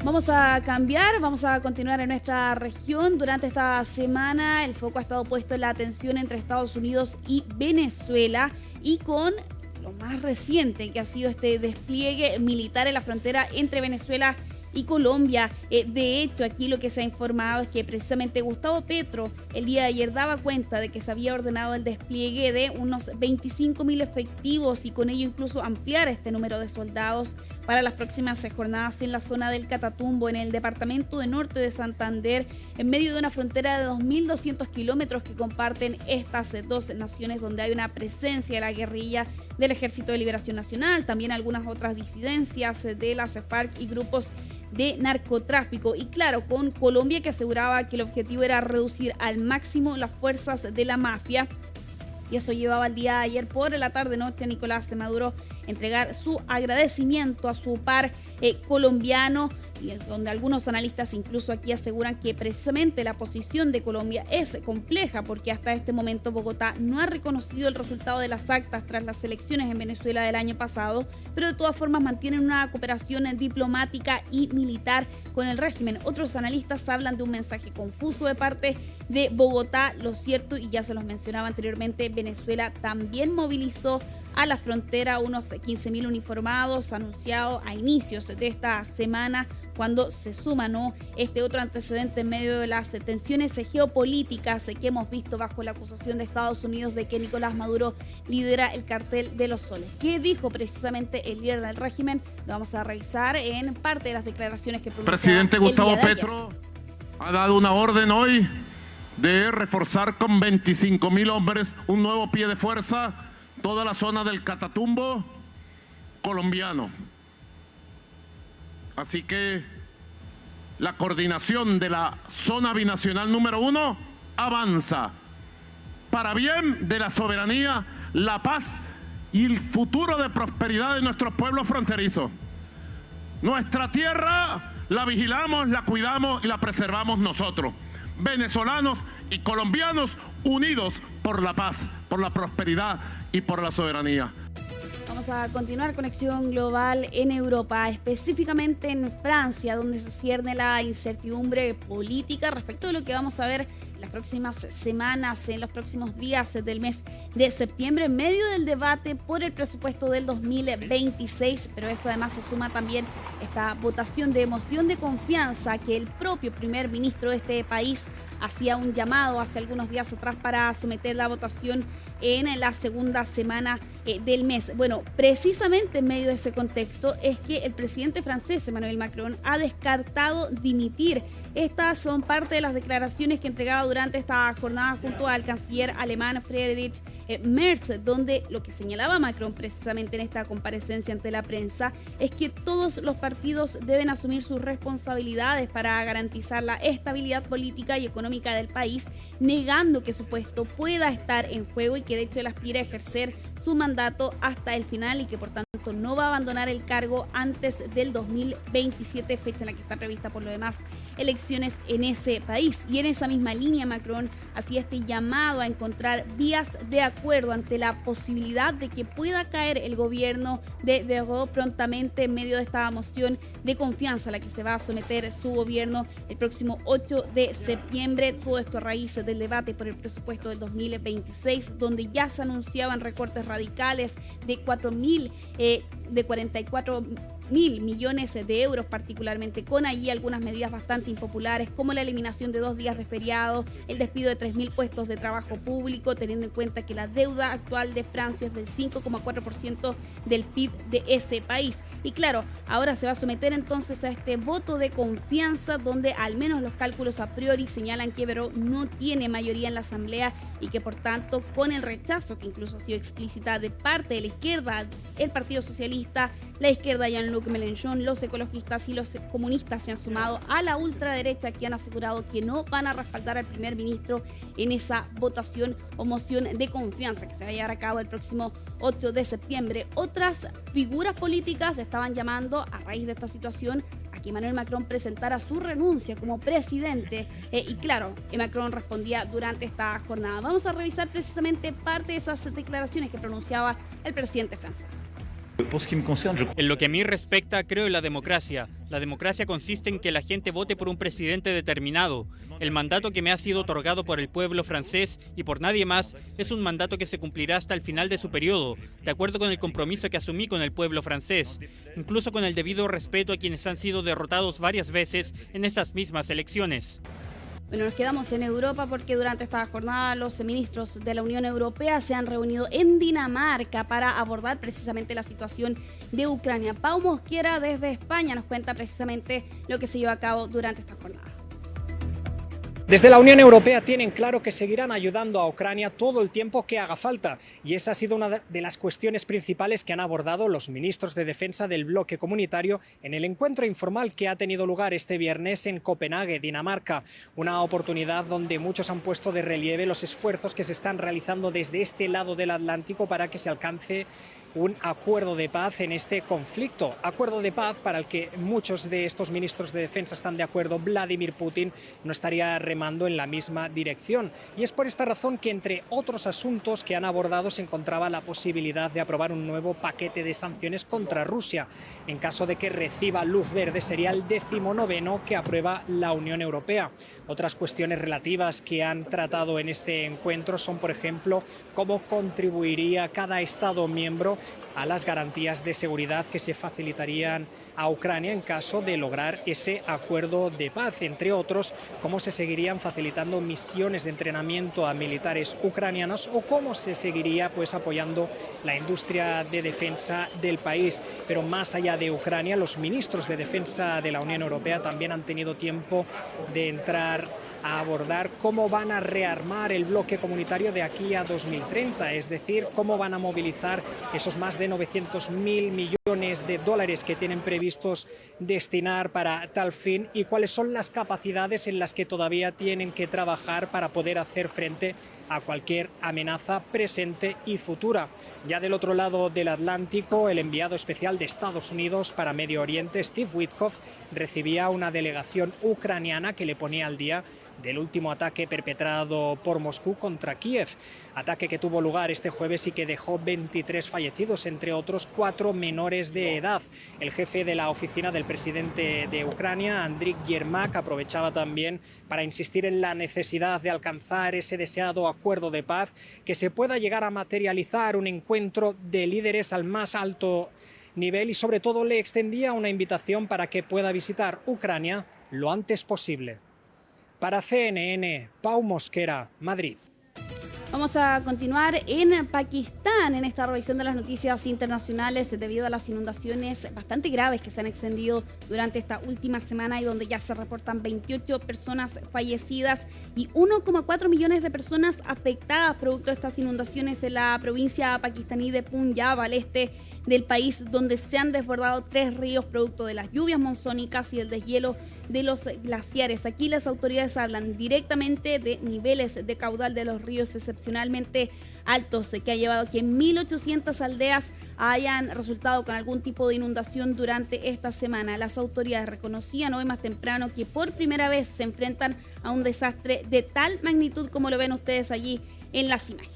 Vamos a cambiar, vamos a continuar en nuestra región. Durante esta semana el foco ha estado puesto en la tensión entre Estados Unidos y Venezuela y con lo más reciente que ha sido este despliegue militar en la frontera entre Venezuela y Colombia. De hecho, aquí lo que se ha informado es que precisamente Gustavo Petro el día de ayer daba cuenta de que se había ordenado el despliegue de unos 25.000 efectivos y con ello incluso ampliar este número de soldados para las próximas jornadas en la zona del Catatumbo, en el departamento de Norte de Santander, en medio de una frontera de 2.200 kilómetros que comparten estas dos naciones, donde hay una presencia de la guerrilla del Ejército de Liberación Nacional, también algunas otras disidencias de las FARC y grupos de narcotráfico. Y claro, con Colombia, que aseguraba que el objetivo era reducir al máximo las fuerzas de la mafia. Y eso llevaba el día de ayer por la tarde-noche a Nicolás Maduro entregar su agradecimiento a su par colombiano, y es donde algunos analistas incluso aquí aseguran que precisamente la posición de Colombia es compleja porque hasta este momento Bogotá no ha reconocido el resultado de las actas tras las elecciones en Venezuela del año pasado, pero de todas formas mantienen una cooperación diplomática y militar con el régimen. Otros analistas hablan de un mensaje confuso de parte de Bogotá. Lo cierto, y ya se los mencionaba anteriormente, Venezuela también movilizó a la frontera unos 15.000 uniformados anunciados a inicios de esta semana, cuando se suma este otro antecedente en medio de las tensiones geopolíticas que hemos visto bajo la acusación de Estados Unidos de que Nicolás Maduro lidera el cartel de los soles. ¿Qué dijo precisamente el líder del régimen? Lo vamos a revisar en parte de las declaraciones que pronunció. Presidente Gustavo Petro ha dado una orden hoy de reforzar con 25.000 hombres un nuevo pie de fuerza toda la zona del Catatumbo colombiano. Así que la coordinación de la zona binacional número 1 avanza para bien de la soberanía, la paz y el futuro de prosperidad de nuestros pueblos fronterizos. Nuestra tierra la vigilamos, la cuidamos y la preservamos nosotros, venezolanos y colombianos, unidos por la paz, por la prosperidad y por la soberanía. Vamos a continuar conexión global en Europa, específicamente en Francia, donde se cierne la incertidumbre política respecto de lo que vamos a ver en las próximas semanas, en los próximos días del mes de septiembre, en medio del debate por el presupuesto del 2026. Pero eso además se suma también esta votación de moción de confianza que el propio primer ministro de este país hacía un llamado hace algunos días atrás para someter la votación en la segunda semana del mes. Bueno, precisamente en medio de ese contexto es que el presidente francés Emmanuel Macron ha descartado dimitir. Estas son parte de las declaraciones que entregaba durante esta jornada junto al canciller alemán Friedrich Merz, donde lo que señalaba Macron precisamente en esta comparecencia ante la prensa es que todos los partidos deben asumir sus responsabilidades para garantizar la estabilidad política y económica del país, negando que su puesto pueda estar en juego y que de hecho él aspira a ejercer su mandato hasta el final y que por tanto no va a abandonar el cargo antes del 2027, fecha en la que está prevista por lo demás elecciones en ese país. Y en esa misma línea Macron hacía este llamado a encontrar vías de acuerdo ante la posibilidad de que pueda caer el gobierno de Bayrou prontamente en medio de esta moción de confianza a la que se va a someter su gobierno el próximo 8 de septiembre. Todo esto a raíz del debate por el presupuesto del 2026, donde ya se anunciaban recortes radicales de 44.000 millones de euros, particularmente con allí algunas medidas bastante impopulares como la eliminación de 2 días de feriado, el despido de 3.000 puestos de trabajo público, teniendo en cuenta que la deuda actual de Francia es del 5,4% del PIB de ese país. Y claro, ahora se va a someter entonces a este voto de confianza, donde al menos los cálculos a priori señalan que Bayrou no tiene mayoría en la Asamblea y que por tanto con el rechazo que incluso ha sido explícita de parte de la izquierda, el Partido Socialista, la izquierda Jean-Luc Mélenchon, los ecologistas y los comunistas se han sumado a la ultraderecha, que han asegurado que no van a respaldar al primer ministro en esa votación o moción de confianza que se va a llevar a cabo el próximo 8 de septiembre. Otras figuras políticas estaban llamando a raíz de esta situación a que Emmanuel Macron presentara su renuncia como presidente y claro, Macron respondía durante esta jornada. Vamos a revisar precisamente parte de esas declaraciones que pronunciaba el presidente francés. En lo que a mí respecta, creo en la democracia. La democracia consiste en que la gente vote por un presidente determinado. El mandato que me ha sido otorgado por el pueblo francés y por nadie más es un mandato que se cumplirá hasta el final de su periodo, de acuerdo con el compromiso que asumí con el pueblo francés, incluso con el debido respeto a quienes han sido derrotados varias veces en estas mismas elecciones. Bueno, nos quedamos en Europa porque durante esta jornada los ministros de la Unión Europea se han reunido en Dinamarca para abordar precisamente la situación de Ucrania. Pau Mosquera desde España nos cuenta precisamente lo que se llevó a cabo durante esta jornada. Desde la Unión Europea tienen claro que seguirán ayudando a Ucrania todo el tiempo que haga falta, y esa ha sido una de las cuestiones principales que han abordado los ministros de defensa del bloque comunitario en el encuentro informal que ha tenido lugar este viernes en Copenhague, Dinamarca, una oportunidad donde muchos han puesto de relieve los esfuerzos que se están realizando desde este lado del Atlántico para que se alcance un acuerdo de paz en este conflicto. Acuerdo de paz para el que muchos de estos ministros de defensa están de acuerdo. Vladimir Putin no estaría remando en la misma dirección. Y es por esta razón que, entre otros asuntos que han abordado, se encontraba la posibilidad de aprobar un nuevo paquete de sanciones contra Rusia. En caso de que reciba luz verde, sería el 19º que aprueba la Unión Europea. Otras cuestiones relativas que han tratado en este encuentro son, por ejemplo, cómo contribuiría cada Estado miembro a las garantías de seguridad que se facilitarían a Ucrania en caso de lograr ese acuerdo de paz, entre otros, cómo se seguirían facilitando misiones de entrenamiento a militares ucranianos o cómo se seguiría apoyando la industria de defensa del país. Pero más allá de Ucrania, los ministros de defensa de la Unión Europea también han tenido tiempo de entrar a abordar cómo van a rearmar el bloque comunitario de aquí a 2030, es decir, cómo van a movilizar esos más de 900.000 millones de dólares que tienen previstos destinar para tal fin y cuáles son las capacidades en las que todavía tienen que trabajar para poder hacer frente a cualquier amenaza presente y futura. Ya del otro lado del Atlántico, el enviado especial de Estados Unidos para Medio Oriente, Steve Witkoff, recibía una delegación ucraniana que le ponía al día del último ataque perpetrado por Moscú contra Kiev, ataque que tuvo lugar este jueves y que dejó 23 fallecidos, entre otros 4 menores de edad. El jefe de la oficina del presidente de Ucrania, Andriy Yermak, aprovechaba también para insistir en la necesidad de alcanzar ese deseado acuerdo de paz, que se pueda llegar a materializar un encuentro de líderes al más alto nivel y sobre todo le extendía una invitación para que pueda visitar Ucrania lo antes posible. Para CNN, Pau Mosquera, Madrid. Vamos a continuar en Pakistán en esta revisión de las noticias internacionales debido a las inundaciones bastante graves que se han extendido durante esta última semana y donde ya se reportan 28 personas fallecidas y 1,4 millones de personas afectadas producto de estas inundaciones en la provincia pakistaní de Punjab, al este del país, donde se han desbordado 3 ríos producto de las lluvias monzónicas y el deshielo de los glaciares. Aquí las autoridades hablan directamente de niveles de caudal de los ríos excepcionalmente altos, que ha llevado a que 1.800 aldeas hayan resultado con algún tipo de inundación durante esta semana. Las autoridades reconocían hoy más temprano que por primera vez se enfrentan a un desastre de tal magnitud como lo ven ustedes allí en las imágenes.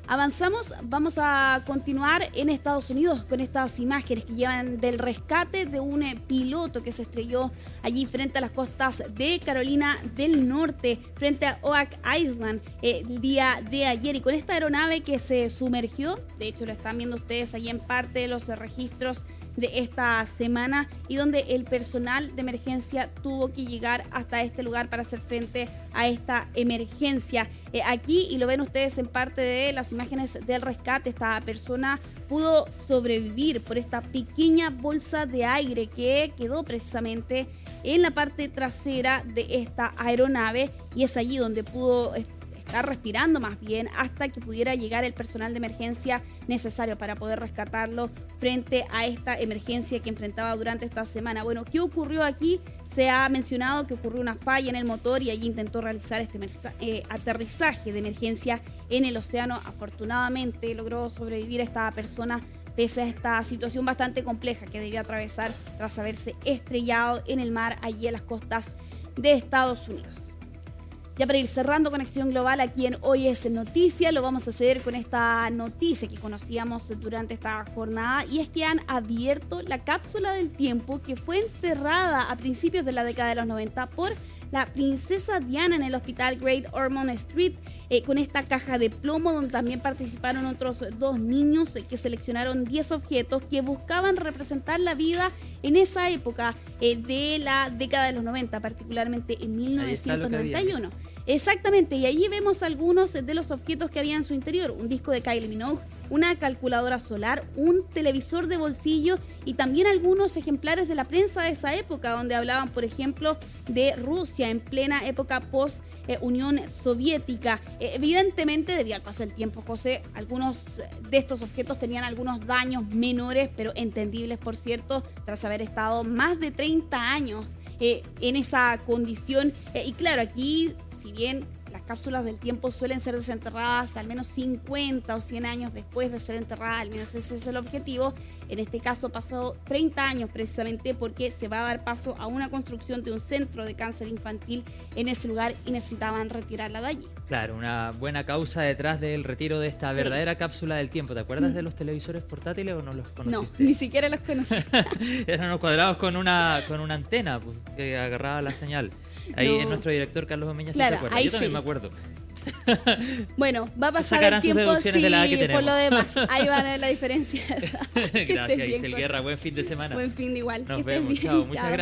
Avanzamos, vamos a continuar en Estados Unidos con estas imágenes que llevan del rescate de un piloto que se estrelló allí frente a las costas de Carolina del Norte, frente a Oak Island el día de ayer. Y con esta aeronave que se sumergió, de hecho lo están viendo ustedes allí en parte de los registros de esta semana, y donde el personal de emergencia tuvo que llegar hasta este lugar para hacer frente a esta emergencia. Aquí, y lo ven ustedes en parte de las imágenes del rescate, esta persona pudo sobrevivir por esta pequeña bolsa de aire que quedó precisamente en la parte trasera de esta aeronave, y es allí donde pudo estar respirando más bien hasta que pudiera llegar el personal de emergencia necesario para poder rescatarlo frente a esta emergencia que enfrentaba durante esta semana. Bueno, ¿qué ocurrió aquí? Se ha mencionado que ocurrió una falla en el motor y allí intentó realizar este aterrizaje de emergencia en el océano. Afortunadamente logró sobrevivir esta persona pese a esta situación bastante compleja que debió atravesar tras haberse estrellado en el mar allí en las costas de Estados Unidos. Ya para ir cerrando Conexión Global aquí en Hoy es Noticia, lo vamos a hacer con esta noticia que conocíamos durante esta jornada, y es que han abierto la cápsula del tiempo que fue enterrada a principios de la década de los 90 por la princesa Diana en el hospital Great Ormond Street, con esta caja de plomo donde también participaron otros 2 niños que seleccionaron 10 objetos que buscaban representar la vida en esa época de la década de los 90, particularmente en 1991. Exactamente, y allí vemos algunos de los objetos que había en su interior: un disco de Kylie Minogue, una calculadora solar, un televisor de bolsillo y también algunos ejemplares de la prensa de esa época, donde hablaban, por ejemplo, de Rusia en plena época post-Unión Soviética. Evidentemente, debido al paso del tiempo, José, algunos de estos objetos tenían algunos daños menores, pero entendibles, por cierto, tras haber estado más de 30 años en esa condición. Y claro, aquí, si bien las cápsulas del tiempo suelen ser desenterradas al menos 50 o 100 años después de ser enterradas, al menos ese es el objetivo, en este caso pasó 30 años precisamente porque se va a dar paso a una construcción de un centro de cáncer infantil en ese lugar y necesitaban retirarla de allí. Claro, una buena causa detrás del retiro de esta verdadera cápsula del tiempo. ¿Te acuerdas de los televisores portátiles o no los conociste? No, ni siquiera los conocí. Eran unos cuadrados con una antena, pues, que agarraba la señal. Ahí es nuestro director Carlos Omeña, claro, si se acuerda. Yo también me acuerdo. Bueno, va a pasar el tiempo, sí, de la edad que tenemos. por lo demás. Ahí va a ver la diferencia. Gracias, Isel Guerra. Buen fin de semana. Buen fin de igual. Nos vemos. Chao. Muchas gracias.